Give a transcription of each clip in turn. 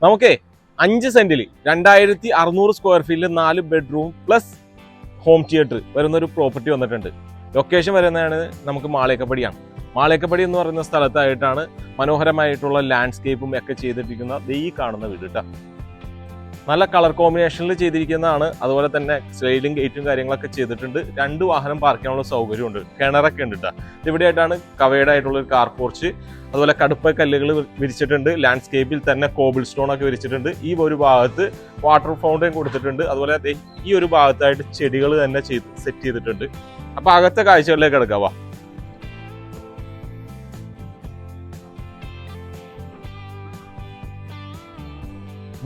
നമുക്കേ 5 സെന്റിൽ 2600 സ്ക്വയർ ഫീറ്റിൽ 4 ബെഡ്റൂം പ്ലസ് ഹോം തിയേറ്റർ വരുന്നൊരു പ്രോപ്പർട്ടി വന്നിട്ടുണ്ട്. ലൊക്കേഷൻ വരുന്നതാണ് നമുക്ക് മാളിയേക്കപ്പടിയാണ്. മാളിയേക്കപ്പടി എന്ന് പറയുന്ന സ്ഥലത്തായിട്ടാണ് മനോഹരമായിട്ടുള്ള ലാൻഡ്സ്കേപ്പും ഒക്കെ ചെയ്തിരിക്കുന്ന ഈ കാണുന്ന വീട് കേട്ടോ. നല്ല കളർ കോമ്പിനേഷനിൽ ചെയ്തിരിക്കുന്നതാണ്. അതുപോലെ തന്നെ സ്ലൈഡിങ് ഗേറ്റും കാര്യങ്ങളൊക്കെ ചെയ്തിട്ടുണ്ട്. 2 വാഹനം പാർക്ക് ചെയ്യാനുള്ള സൗകര്യമുണ്ട്. കിണറൊക്കെ ഉണ്ട് കേട്ടോ. ഇവിടെയായിട്ടാണ് കവേഡ് ആയിട്ടുള്ള ഒരു കാർ പോർച്ച്, അതുപോലെ കടുപ്പ കല്ലുകൾ വിരിച്ചിട്ടുണ്ട്. ലാൻഡ്സ്കേപ്പിൽ തന്നെ കോബിൾ സ്റ്റോൺ ഒക്കെ വിരിച്ചിട്ടുണ്ട്. ഈ ഒരു ഭാഗത്ത് വാട്ടർ ഫൗണ്ടൻ കൊടുത്തിട്ടുണ്ട്. അതുപോലെ ഈ ഒരു ഭാഗത്തായിട്ട് ചെടികൾ തന്നെ സെറ്റ് ചെയ്തിട്ടുണ്ട്. അപ്പൊ അകത്തെ കാഴ്ചകളിലേക്ക് കിടക്കാവാ.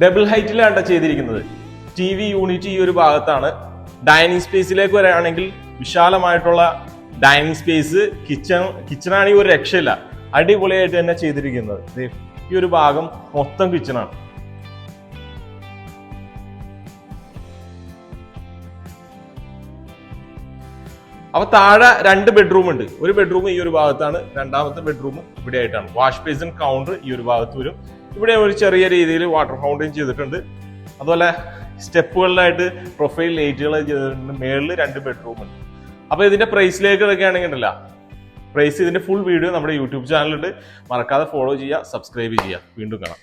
ഡബിൾ ഹൈറ്റിലാണ് ചെയ്തിരിക്കുന്നത്. TV യൂണിറ്റ് ഈ ഒരു ഭാഗത്താണ്. ഡൈനിങ് സ്പേസിലേക്ക് വരികയാണെങ്കിൽ വിശാലമായിട്ടുള്ള ഡൈനിങ് സ്പേസ്, കിച്ചണാണെങ്കിൽ ഒരു രക്ഷയില്ല, അടിപൊളിയായിട്ട് തന്നെ ചെയ്തിരിക്കുന്നത്. ഈ ഒരു ഭാഗം മൊത്തം കിച്ചണാണ്. അപ്പൊ താഴെ 2 ബെഡ്റൂം ഉണ്ട്. ഒരു ബെഡ്റൂം ഈ ഒരു ഭാഗത്താണ്, രണ്ടാമത്തെ ബെഡ്റൂം ഇവിടെ ആയിട്ടാണ്. വാഷ് ബേസിൻ കൗണ്ടർ ഈ ഒരു ഭാഗത്ത് വരും. ഇവിടെ ഒരു ചെറിയ രീതിയിൽ വാട്ടർ ഫൗണ്ടൻ ചെയ്തിട്ടുണ്ട്. അതുപോലെ സ്റ്റെപ്പുകളിലായിട്ട് പ്രൊഫൈൽ ലൈറ്റുകൾ ചെയ്തിട്ടുണ്ട്. മേളിൽ 2 ബെഡ്റൂം ഉണ്ട്. അപ്പൊ ഇതിന്റെ പ്രൈസിലേക്ക് എടുക്കുകയാണെങ്കിൽ ഉണ്ടല്ല, പ്രൈസ് ഇതിന്റെ ഫുൾ വീഡിയോ നമ്മുടെ യൂട്യൂബ് ചാനലുണ്ട്. മറക്കാതെ ഫോളോ ചെയ്യുക, സബ്സ്ക്രൈബ് ചെയ്യുക. വീണ്ടും കാണാം.